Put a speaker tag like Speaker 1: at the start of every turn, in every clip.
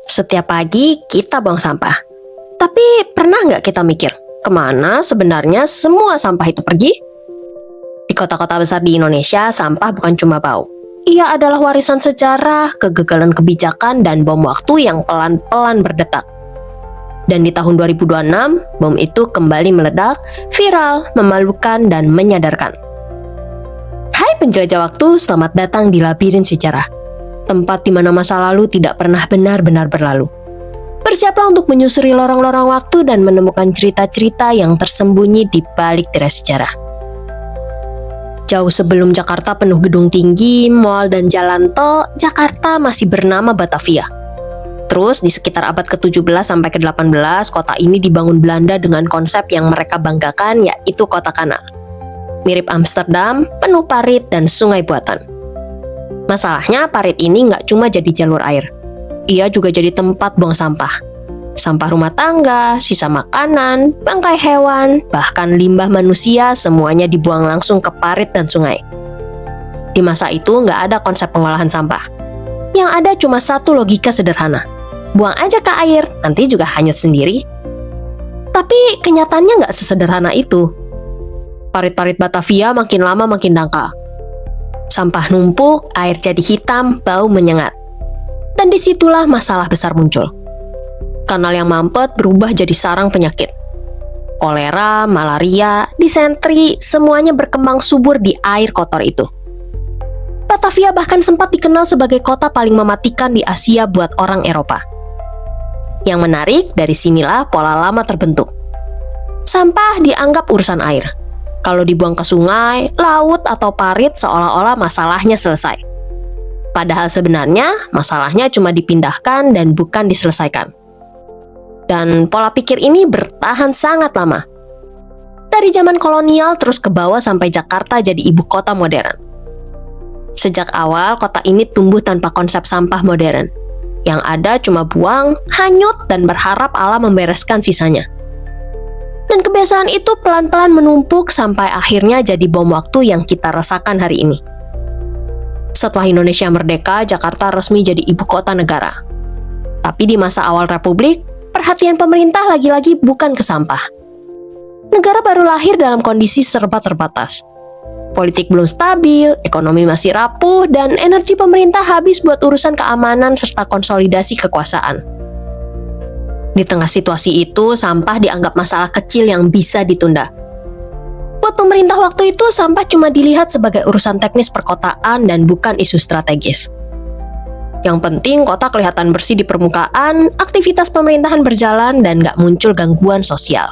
Speaker 1: Setiap pagi kita buang sampah. Tapi pernah nggak kita mikir, kemana sebenarnya semua sampah itu pergi? Di kota-kota besar di Indonesia, sampah bukan cuma bau. Ia adalah warisan sejarah, kegagalan kebijakan, dan bom waktu yang pelan-pelan berdetak. Dan di tahun 2026, bom itu kembali meledak, viral, memalukan, dan menyadarkan. Hai penjelajah waktu, selamat datang di labirin sejarah. Tempat di mana masa lalu tidak pernah benar-benar berlalu. Bersiaplah untuk menyusuri lorong-lorong waktu dan menemukan cerita-cerita yang tersembunyi di balik tirai sejarah. Jauh sebelum Jakarta penuh gedung tinggi, mal, dan jalan tol, Jakarta masih bernama Batavia. Terus di sekitar abad ke-17 sampai ke-18, kota ini dibangun Belanda dengan konsep yang mereka banggakan, yaitu kota kanal. Mirip Amsterdam, penuh parit dan sungai buatan. Masalahnya parit ini nggak cuma jadi jalur air. Ia juga jadi tempat buang sampah. Sampah rumah tangga, sisa makanan, bangkai hewan, bahkan limbah manusia semuanya dibuang langsung ke parit dan sungai. Di masa itu nggak ada konsep pengolahan sampah. Yang ada cuma satu logika sederhana. Buang aja ke air, nanti juga hanyut sendiri. Tapi kenyataannya nggak sesederhana itu. Parit-parit Batavia makin lama makin dangkal. Sampah numpuk, air jadi hitam, bau menyengat. Dan disitulah masalah besar muncul. Kanal yang mampet berubah jadi sarang penyakit. Kolera, malaria, disentri, semuanya berkembang subur di air kotor itu. Batavia bahkan sempat dikenal sebagai kota paling mematikan di Asia buat orang Eropa. Yang menarik, dari sinilah pola lama terbentuk. Sampah dianggap urusan air. Kalau dibuang ke sungai, laut, atau parit seolah-olah masalahnya selesai. Padahal sebenarnya masalahnya cuma dipindahkan dan bukan diselesaikan. Dan pola pikir ini bertahan sangat lama. Dari zaman kolonial terus ke bawah sampai Jakarta jadi ibu kota modern. Sejak awal kota ini tumbuh tanpa konsep sampah modern. Yang ada cuma buang, hanyut, dan berharap alam membereskan sisanya. Dan kebiasaan itu pelan-pelan menumpuk sampai akhirnya jadi bom waktu yang kita rasakan hari ini. Setelah Indonesia merdeka, Jakarta resmi jadi ibu kota negara. Tapi di masa awal Republik, perhatian pemerintah lagi-lagi bukan ke sampah. Negara baru lahir dalam kondisi serba terbatas. Politik belum stabil, ekonomi masih rapuh, dan energi pemerintah habis buat urusan keamanan serta konsolidasi kekuasaan. Di tengah situasi itu, sampah dianggap masalah kecil yang bisa ditunda. Buat pemerintah waktu itu, sampah cuma dilihat sebagai urusan teknis perkotaan dan bukan isu strategis. Yang penting kota kelihatan bersih di permukaan, aktivitas pemerintahan berjalan, dan nggak muncul gangguan sosial.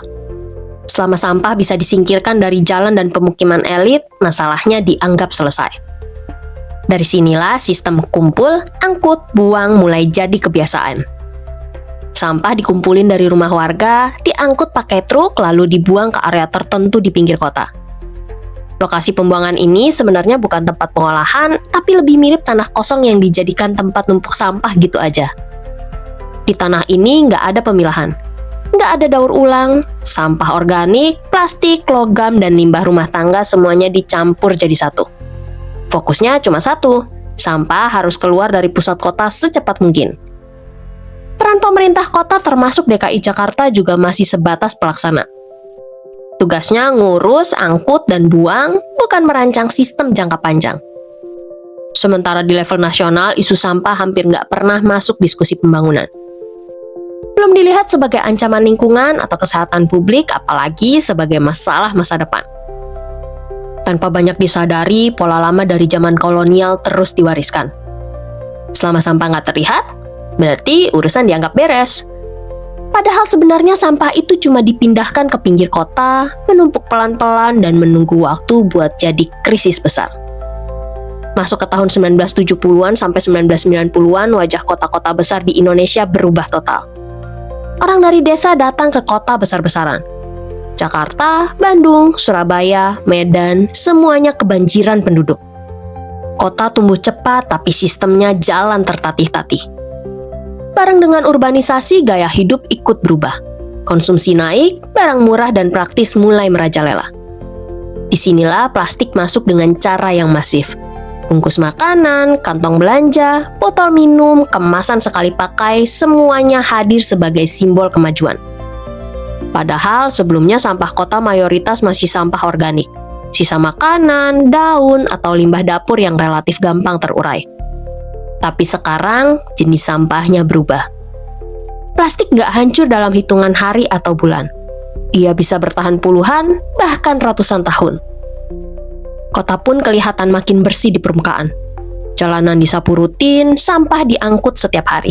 Speaker 1: Selama sampah bisa disingkirkan dari jalan dan pemukiman elit, masalahnya dianggap selesai. Dari sinilah sistem kumpul, angkut, buang mulai jadi kebiasaan. Sampah dikumpulin dari rumah warga, diangkut pakai truk, lalu dibuang ke area tertentu di pinggir kota. Lokasi pembuangan ini sebenarnya bukan tempat pengolahan, tapi lebih mirip tanah kosong yang dijadikan tempat numpuk sampah gitu aja. Di tanah ini nggak ada pemilahan, nggak ada daur ulang, sampah organik, plastik, logam, dan limbah rumah tangga semuanya dicampur jadi satu. Fokusnya cuma satu, sampah harus keluar dari pusat kota secepat mungkin. Peran pemerintah kota termasuk DKI Jakarta juga masih sebatas pelaksana. Tugasnya ngurus, angkut, dan buang, bukan merancang sistem jangka panjang. Sementara di level nasional, isu sampah hampir nggak pernah masuk diskusi pembangunan. Belum dilihat sebagai ancaman lingkungan atau kesehatan publik, apalagi sebagai masalah masa depan. Tanpa banyak disadari, pola lama dari zaman kolonial terus diwariskan. Selama sampah nggak terlihat, berarti urusan dianggap beres. Padahal sebenarnya sampah itu cuma dipindahkan ke pinggir kota, menumpuk pelan-pelan dan menunggu waktu buat jadi krisis besar. Masuk ke tahun 1970-an sampai 1990-an, wajah kota-kota besar di Indonesia berubah total. Orang dari desa datang ke kota besar-besaran. Jakarta, Bandung, Surabaya, Medan, semuanya kebanjiran penduduk. Kota tumbuh cepat tapi sistemnya jalan tertatih-tatih. Bareng dengan urbanisasi, gaya hidup ikut berubah. Konsumsi naik, barang murah dan praktis mulai merajalela. Disinilah plastik masuk dengan cara yang masif. Bungkus makanan, kantong belanja, botol minum, kemasan sekali pakai, semuanya hadir sebagai simbol kemajuan. Padahal sebelumnya sampah kota mayoritas masih sampah organik, sisa makanan, daun, atau limbah dapur yang relatif gampang terurai. Tapi sekarang jenis sampahnya berubah. Plastik nggak hancur dalam hitungan hari atau bulan. Ia bisa bertahan puluhan, bahkan ratusan tahun. Kota pun kelihatan makin bersih di permukaan. Jalanan disapu rutin, sampah diangkut setiap hari.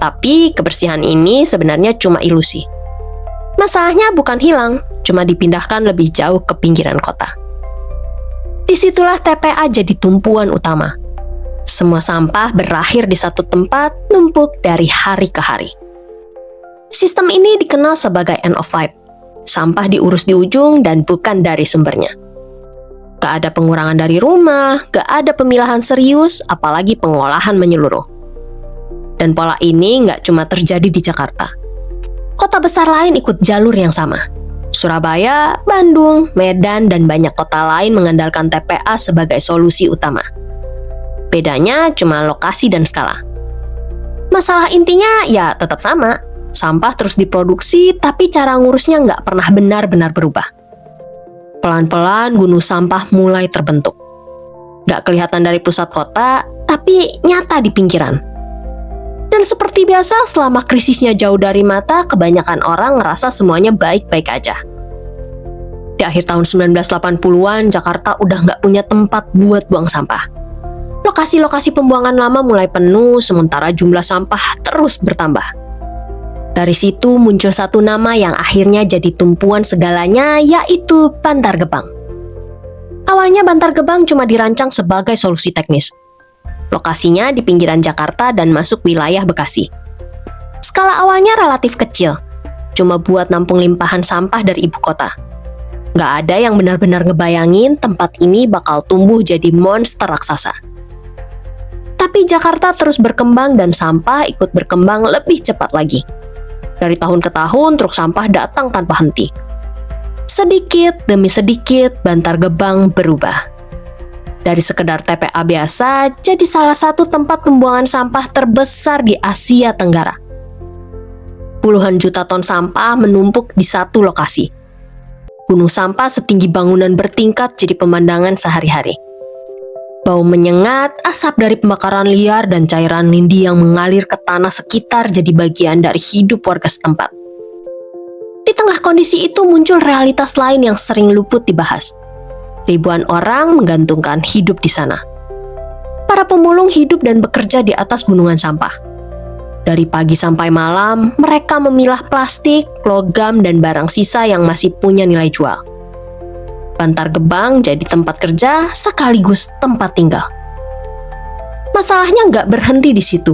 Speaker 1: Tapi kebersihan ini sebenarnya cuma ilusi. Masalahnya bukan hilang, cuma dipindahkan lebih jauh ke pinggiran kota. Disitulah TPA jadi tumpuan utama. Semua sampah berakhir di satu tempat, numpuk dari hari ke hari. Sistem ini dikenal sebagai end of life. Sampah diurus di ujung dan bukan dari sumbernya. Gak ada pengurangan dari rumah, gak ada pemilahan serius, apalagi pengolahan menyeluruh. Dan pola ini gak cuma terjadi di Jakarta. Kota besar lain ikut jalur yang sama. Surabaya, Bandung, Medan, dan banyak kota lain mengandalkan TPA sebagai solusi utama. Bedanya cuma lokasi dan skala. Masalah intinya ya tetap sama. Sampah terus diproduksi, tapi cara ngurusnya nggak pernah benar-benar berubah. Pelan-pelan gunung sampah mulai terbentuk. Gak kelihatan dari pusat kota, tapi nyata di pinggiran. Dan seperti biasa, selama krisisnya jauh dari mata, kebanyakan orang ngerasa semuanya baik-baik aja. Di akhir tahun 1980-an, Jakarta udah nggak punya tempat buat buang sampah. Lokasi-lokasi pembuangan lama mulai penuh, sementara jumlah sampah terus bertambah. Dari situ muncul satu nama yang akhirnya jadi tumpuan segalanya, yaitu Bantar Gebang. Awalnya Bantar Gebang cuma dirancang sebagai solusi teknis. Lokasinya di pinggiran Jakarta dan masuk wilayah Bekasi. Skala awalnya relatif kecil, cuma buat nampung limpahan sampah dari ibu kota. Nggak ada yang benar-benar ngebayangin tempat ini bakal tumbuh jadi monster raksasa. Tapi Jakarta terus berkembang dan sampah ikut berkembang lebih cepat lagi. Dari tahun ke tahun, truk sampah datang tanpa henti. Sedikit demi sedikit, Bantar Gebang berubah. Dari sekedar TPA biasa, jadi salah satu tempat pembuangan sampah terbesar di Asia Tenggara. Puluhan juta ton sampah menumpuk di satu lokasi. Gunung sampah setinggi bangunan bertingkat jadi pemandangan sehari-hari. Bau menyengat, asap dari pembakaran liar, dan cairan lindi yang mengalir ke tanah sekitar jadi bagian dari hidup warga setempat. Di tengah kondisi itu muncul realitas lain yang sering luput dibahas. Ribuan orang menggantungkan hidup di sana. Para pemulung hidup dan bekerja di atas gunungan sampah. Dari pagi sampai malam, mereka memilah plastik, logam, dan barang sisa yang masih punya nilai jual. Bantar Gebang jadi tempat kerja sekaligus tempat tinggal. Masalahnya nggak berhenti di situ.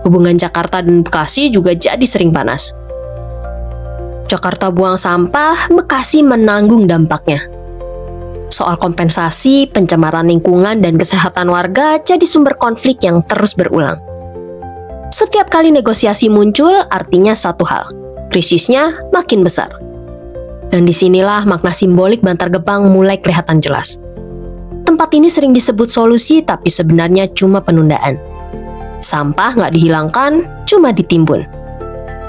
Speaker 1: Hubungan Jakarta dan Bekasi juga jadi sering panas. Jakarta buang sampah, Bekasi menanggung dampaknya. Soal kompensasi, pencemaran lingkungan, dan kesehatan warga jadi sumber konflik yang terus berulang. Setiap kali negosiasi muncul, artinya satu hal, krisisnya makin besar. Dan disinilah makna simbolik Bantar Gebang mulai kelihatan jelas. Tempat ini sering disebut solusi, tapi sebenarnya cuma penundaan. Sampah nggak dihilangkan, cuma ditimbun.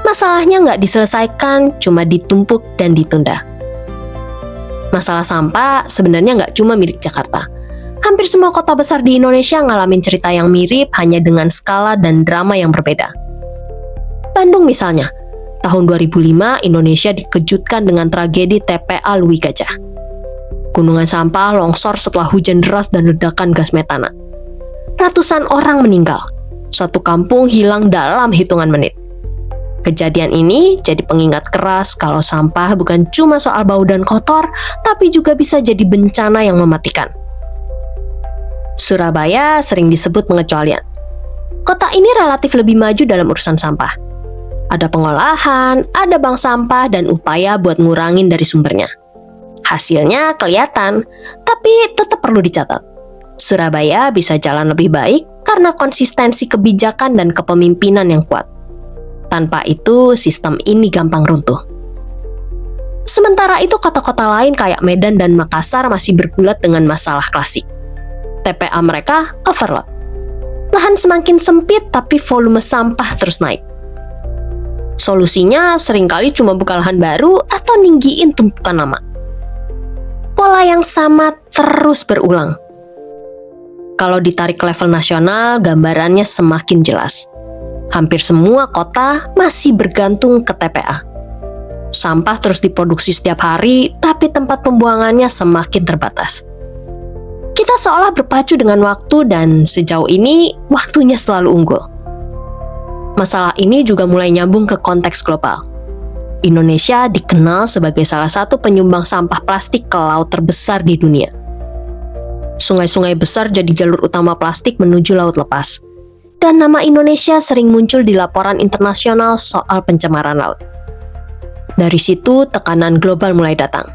Speaker 1: Masalahnya nggak diselesaikan, cuma ditumpuk dan ditunda. Masalah sampah sebenarnya nggak cuma milik Jakarta. Hampir semua kota besar di Indonesia ngalamin cerita yang mirip, hanya dengan skala dan drama yang berbeda. Bandung misalnya, tahun 2005 Indonesia dikejutkan dengan tragedi TPA Lui Gajah. Gunungan sampah longsor setelah hujan deras dan ledakan gas metana. Ratusan orang meninggal. Satu kampung hilang dalam hitungan menit. Kejadian ini jadi pengingat keras kalau sampah bukan cuma soal bau dan kotor, tapi juga bisa jadi bencana yang mematikan. Surabaya sering disebut pengecualian. Kota ini relatif lebih maju dalam urusan sampah. Ada pengolahan, ada bank sampah, dan upaya buat ngurangin dari sumbernya. Hasilnya kelihatan, tapi tetap perlu dicatat. Surabaya bisa jalan lebih baik karena konsistensi kebijakan dan kepemimpinan yang kuat. Tanpa itu, sistem ini gampang runtuh. Sementara itu, kota-kota lain kayak Medan dan Makassar masih bergulat dengan masalah klasik. TPA mereka overload. Lahan semakin sempit tapi volume sampah terus naik. Solusinya seringkali cuma buka lahan baru atau ninggiin tumpukan lama. Pola yang sama terus berulang. Kalau ditarik ke level nasional, gambarannya semakin jelas. Hampir semua kota masih bergantung ke TPA. Sampah terus diproduksi setiap hari, tapi tempat pembuangannya semakin terbatas. Kita seolah berpacu dengan waktu dan sejauh ini waktunya selalu unggul. Masalah ini juga mulai nyambung ke konteks global. Indonesia dikenal sebagai salah satu penyumbang sampah plastik ke laut terbesar di dunia. Sungai-sungai besar jadi jalur utama plastik menuju laut lepas. Dan nama Indonesia sering muncul di laporan internasional soal pencemaran laut. Dari situ tekanan global mulai datang.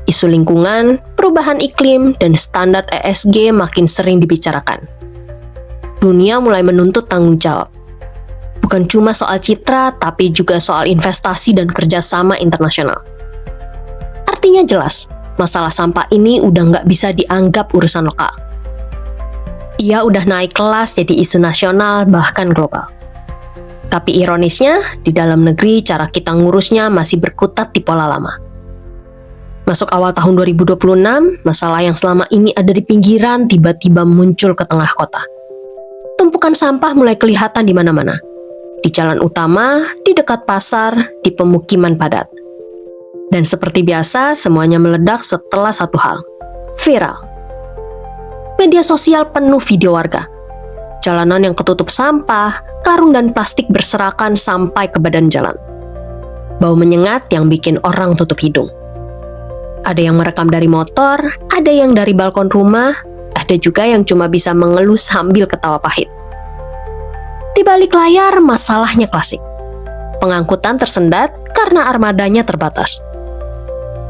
Speaker 1: Isu lingkungan, perubahan iklim, dan standar ESG makin sering dibicarakan. Dunia mulai menuntut tanggung jawab. Bukan cuma soal citra, tapi juga soal investasi dan kerjasama internasional. Artinya jelas, masalah sampah ini udah nggak bisa dianggap urusan lokal. Ia udah naik kelas jadi isu nasional, bahkan global. Tapi ironisnya, di dalam negeri cara kita ngurusnya masih berkutat di pola lama. Masuk awal tahun 2026, masalah yang selama ini ada di pinggiran tiba-tiba muncul ke tengah kota. Tumpukan sampah mulai kelihatan di mana-mana. Di jalan utama, di dekat pasar, di pemukiman padat. Dan seperti biasa, semuanya meledak setelah satu hal. Viral. Media sosial penuh video warga. Jalanan yang ketutup sampah, karung dan plastik berserakan sampai ke badan jalan. Bau menyengat yang bikin orang tutup hidung. Ada yang merekam dari motor, ada yang dari balkon rumah, ada juga yang cuma bisa mengeluh sambil ketawa pahit. Di balik layar, masalahnya klasik. Pengangkutan tersendat karena armadanya terbatas.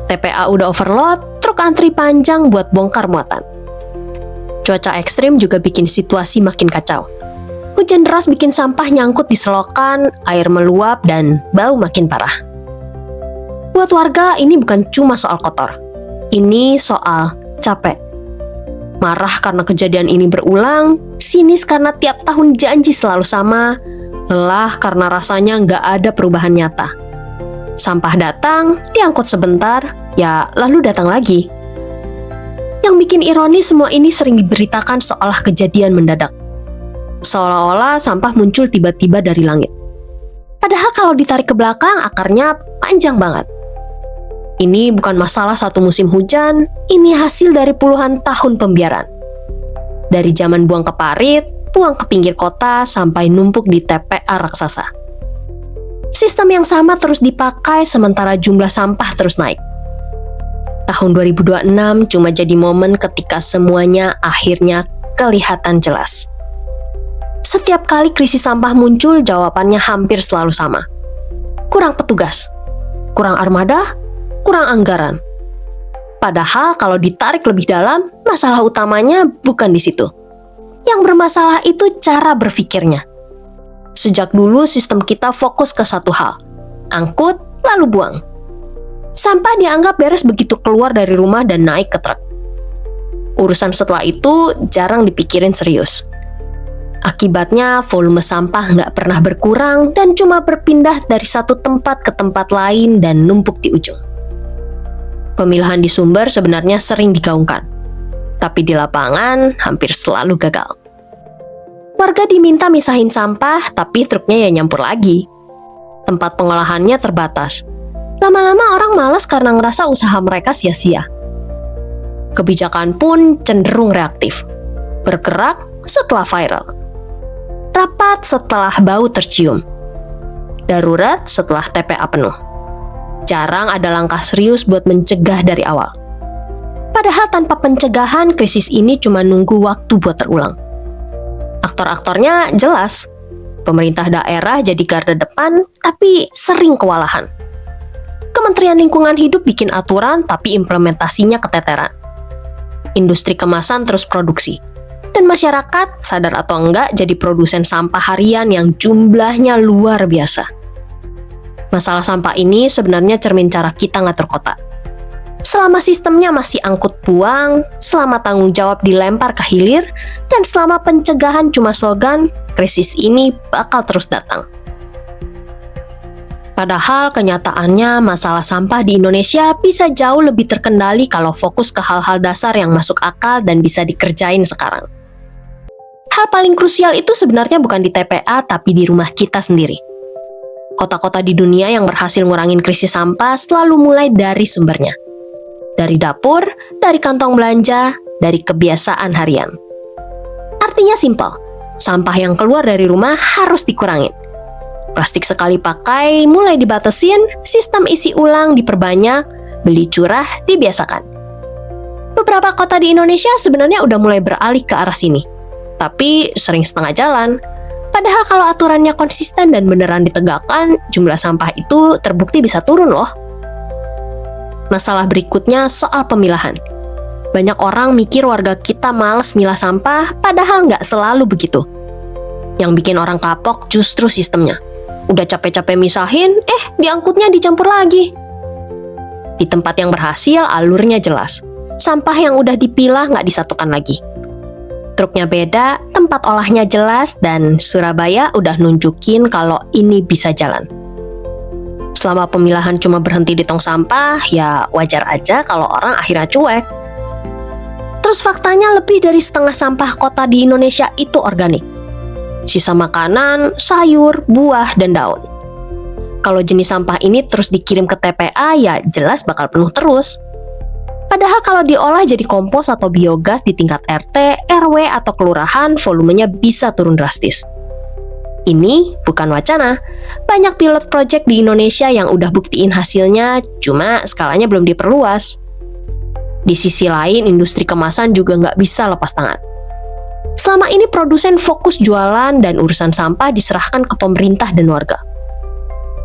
Speaker 1: TPA udah overload, truk antri panjang buat bongkar muatan. Cuaca ekstrim juga bikin situasi makin kacau. Hujan deras bikin sampah nyangkut di selokan, air meluap, dan bau makin parah. Buat warga, ini bukan cuma soal kotor. Ini soal capek. Marah karena kejadian ini berulang, sinis karena tiap tahun janji selalu sama, lelah karena rasanya nggak ada perubahan nyata. Sampah datang, diangkut sebentar, ya lalu datang lagi. Yang bikin ironis semua ini sering diberitakan seolah kejadian mendadak. Seolah-olah sampah muncul tiba-tiba dari langit. Padahal kalau ditarik ke belakang, akarnya panjang banget. Ini bukan masalah satu musim hujan, ini hasil dari puluhan tahun pembiaran. Dari zaman buang ke parit, buang ke pinggir kota, sampai numpuk di TPA raksasa. Sistem yang sama terus dipakai sementara jumlah sampah terus naik. Tahun 2026 cuma jadi momen ketika semuanya akhirnya kelihatan jelas. Setiap kali krisis sampah muncul, jawabannya hampir selalu sama. Kurang petugas, kurang armada, kurang anggaran. Padahal kalau ditarik lebih dalam, masalah utamanya bukan di situ. Yang bermasalah itu cara berpikirnya. Sejak dulu sistem kita fokus ke satu hal, angkut lalu buang. Sampah dianggap beres begitu keluar dari rumah dan naik ke truk. Urusan setelah itu jarang dipikirin serius. Akibatnya volume sampah nggak pernah berkurang dan cuma berpindah dari satu tempat ke tempat lain dan numpuk di ujung. Pemilahan di sumber sebenarnya sering digaungkan, tapi di lapangan hampir selalu gagal. Warga diminta misahin sampah, tapi truknya ya nyampur lagi. Tempat pengolahannya terbatas. Lama-lama orang malas karena ngerasa usaha mereka sia-sia. Kebijakan pun cenderung reaktif. Bergerak setelah viral. Rapat setelah bau tercium. Darurat setelah TPA penuh. Jarang ada langkah serius buat mencegah dari awal. Padahal tanpa pencegahan, krisis ini cuma nunggu waktu buat terulang. Aktor-aktornya jelas. Pemerintah daerah jadi garda depan, tapi sering kewalahan. Kementerian Lingkungan Hidup bikin aturan, tapi implementasinya keteteran. Industri kemasan terus produksi. Dan masyarakat, sadar atau enggak, jadi produsen sampah harian yang jumlahnya luar biasa. Masalah sampah ini sebenarnya cermin cara kita ngatur kota. Selama sistemnya masih angkut buang, selama tanggung jawab dilempar ke hilir, dan selama pencegahan cuma slogan, krisis ini bakal terus datang. Padahal kenyataannya masalah sampah di Indonesia bisa jauh lebih terkendali kalau fokus ke hal-hal dasar yang masuk akal dan bisa dikerjain sekarang. Hal paling krusial itu sebenarnya bukan di TPA tapi di rumah kita sendiri. Kota-kota di dunia yang berhasil ngurangin krisis sampah selalu mulai dari sumbernya. Dari dapur, dari kantong belanja, dari kebiasaan harian. Artinya simpel, sampah yang keluar dari rumah harus dikurangin. Plastik sekali pakai mulai dibatasin, sistem isi ulang diperbanyak, beli curah dibiasakan. Beberapa kota di Indonesia sebenarnya udah mulai beralih ke arah sini, tapi sering setengah jalan. Padahal kalau aturannya konsisten dan beneran ditegakkan, jumlah sampah itu terbukti bisa turun loh. Masalah berikutnya soal pemilahan. Banyak orang mikir warga kita malas milah sampah, padahal nggak selalu begitu. Yang bikin orang kapok justru sistemnya. Udah capek-capek misahin, diangkutnya dicampur lagi. Di tempat yang berhasil, alurnya jelas. Sampah yang udah dipilah nggak disatukan lagi. Truknya beda, tempat olahnya jelas, dan Surabaya udah nunjukin kalau ini bisa jalan. Selama pemilahan cuma berhenti di tong sampah, ya wajar aja kalau orang akhirnya cuek. Terus faktanya lebih dari setengah sampah kota di Indonesia itu organik. Sisa makanan, sayur, buah, dan daun. Kalau jenis sampah ini terus dikirim ke TPA, ya jelas bakal penuh terus. Padahal kalau diolah jadi kompos atau biogas di tingkat RT, RW, atau kelurahan, volumenya bisa turun drastis. Ini bukan wacana. Banyak pilot project di Indonesia yang udah buktiin hasilnya, cuma skalanya belum diperluas. Di sisi lain, industri kemasan juga nggak bisa lepas tangan. Selama ini produsen fokus jualan dan urusan sampah diserahkan ke pemerintah dan warga.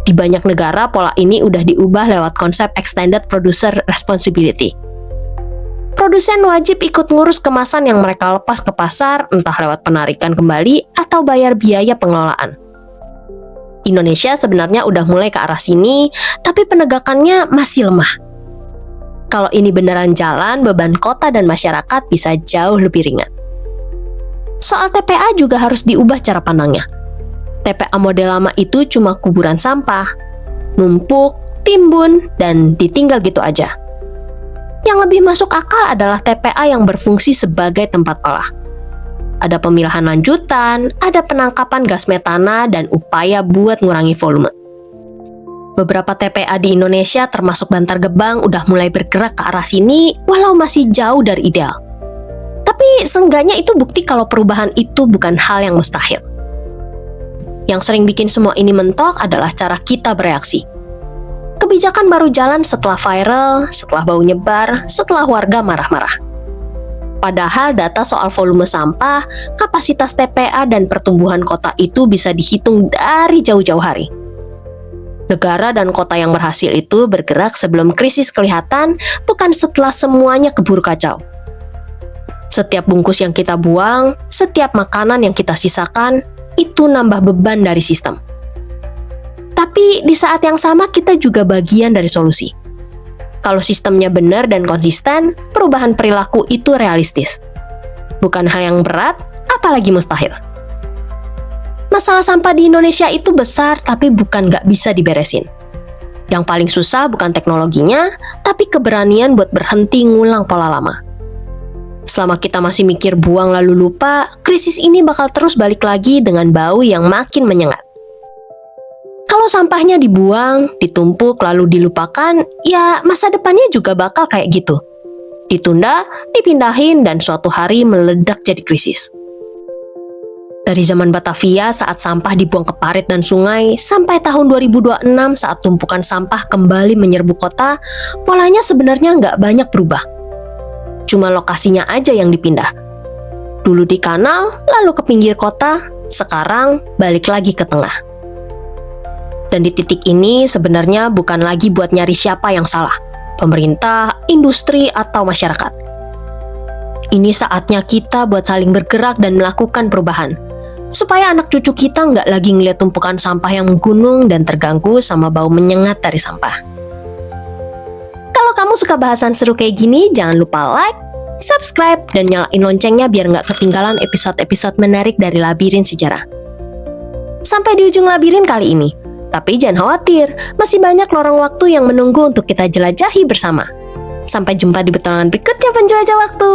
Speaker 1: Di banyak negara, pola ini udah diubah lewat konsep Extended Producer Responsibility. Produsen wajib ikut ngurus kemasan yang mereka lepas ke pasar, entah lewat penarikan kembali atau bayar biaya pengelolaan. Indonesia sebenarnya udah mulai ke arah sini, tapi penegakannya masih lemah. Kalau ini beneran jalan, beban kota dan masyarakat bisa jauh lebih ringan. Soal TPA juga harus diubah cara pandangnya. TPA model lama itu cuma kuburan sampah, numpuk, timbun, dan ditinggal gitu aja. Yang lebih masuk akal adalah TPA yang berfungsi sebagai tempat olah. Ada pemilahan lanjutan, ada penangkapan gas metana, dan upaya buat ngurangi volume. Beberapa TPA di Indonesia termasuk Bantar Gebang udah mulai bergerak ke arah sini walau masih jauh dari ideal. Tapi seenggaknya itu bukti kalau perubahan itu bukan hal yang mustahil. Yang sering bikin semua ini mentok adalah cara kita bereaksi. Kebijakan baru jalan setelah viral, setelah bau nyebar, setelah warga marah-marah. Padahal data soal volume sampah, kapasitas TPA, dan pertumbuhan kota itu bisa dihitung dari jauh-jauh hari. Negara dan kota yang berhasil itu bergerak sebelum krisis kelihatan, bukan setelah semuanya keburu kacau. Setiap bungkus yang kita buang, setiap makanan yang kita sisakan, itu nambah beban dari sistem. Tapi di saat yang sama kita juga bagian dari solusi. Kalau sistemnya benar dan konsisten, perubahan perilaku itu realistis. Bukan hal yang berat, apalagi mustahil. Masalah sampah di Indonesia itu besar, tapi bukan nggak bisa diberesin. Yang paling susah bukan teknologinya, tapi keberanian buat berhenti ngulang pola lama. Selama kita masih mikir buang lalu lupa, krisis ini bakal terus balik lagi dengan bau yang makin menyengat. Kalau sampahnya dibuang, ditumpuk, lalu dilupakan, ya masa depannya juga bakal kayak gitu. Ditunda, dipindahin, dan suatu hari meledak jadi krisis. Dari zaman Batavia saat sampah dibuang ke parit dan sungai, sampai tahun 2026 saat tumpukan sampah kembali menyerbu kota, polanya sebenarnya nggak banyak berubah. Cuma lokasinya aja yang dipindah. Dulu di kanal, lalu ke pinggir kota, sekarang balik lagi ke tengah. Dan di titik ini sebenarnya bukan lagi buat nyari siapa yang salah, pemerintah, industri, atau masyarakat. Ini saatnya kita buat saling bergerak dan melakukan perubahan, supaya anak cucu kita nggak lagi ngeliat tumpukan sampah yang menggunung dan terganggu sama bau menyengat dari sampah. Kalau kamu kamu suka bahasan seru kayak gini, jangan lupa like, subscribe, dan nyalain loncengnya biar nggak ketinggalan episode-episode menarik dari Labirin Sejarah. Sampai di ujung labirin kali ini. Tapi jangan khawatir, masih banyak lorong waktu yang menunggu untuk kita jelajahi bersama. Sampai jumpa di petualangan berikutnya penjelajah waktu.